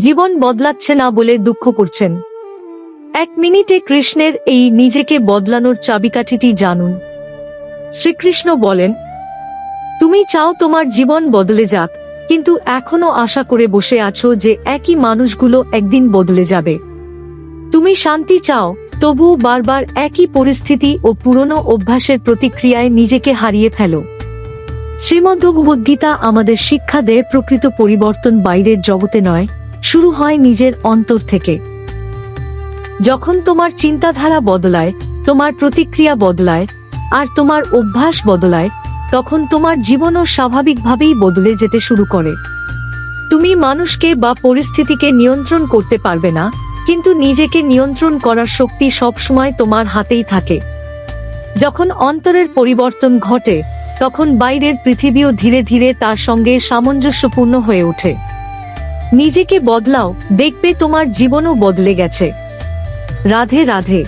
জীবন বদলাচ্ছে না বলে দুঃখ করছেন। 1 মিনিটে কৃষ্ণের এই নিজেকে বদলানোর চাবিকাঠিটি জানুন। শ্রীকৃষ্ণ বলেন, তুমি চাও তোমার জীবন বদলে যাক, কিন্তু এখনো আশা করে বসে আছো যে একই মানুষগুলো একদিন বদলে যাবে। তুমি শান্তি চাও, তবুও বারবার একই পরিস্থিতি ও পুরনো অভ্যাসের প্রতিক্রিয়ায় নিজেকে হারিয়ে ফেলো। শ্রীমদ্ভগবদ্গীতা আমাদের শিক্ষা দেয় প্রকৃত পরিবর্তন বাইরের জগতে নয়, শুরু হয় নিজের অন্তর থেকে। যখন তোমার চিন্তাধারা বদলায়, তোমার প্রতিক্রিয়া বদলায়, আর তোমার অভ্যাস বদলায়, তখন তোমার জীবনও স্বাভাবিকভাবেই বদলে যেতে শুরু করে। তুমি মানুষকে বা পরিস্থিতিকে নিয়ন্ত্রণ করতে পারবে না, কিন্তু নিজেকে নিয়ন্ত্রণ করার শক্তি সবসময় তোমার হাতেই থাকে। যখন অন্তরের পরিবর্তন ঘটে, তখন বাইরের পৃথিবীও ধীরে ধীরে তার সঙ্গে সামঞ্জস্যপূর্ণ হয়ে ওঠে। নিজেকে বদলাও, দেখবে তোমার জীবনও বদলে গেছে। রাধে রাধে।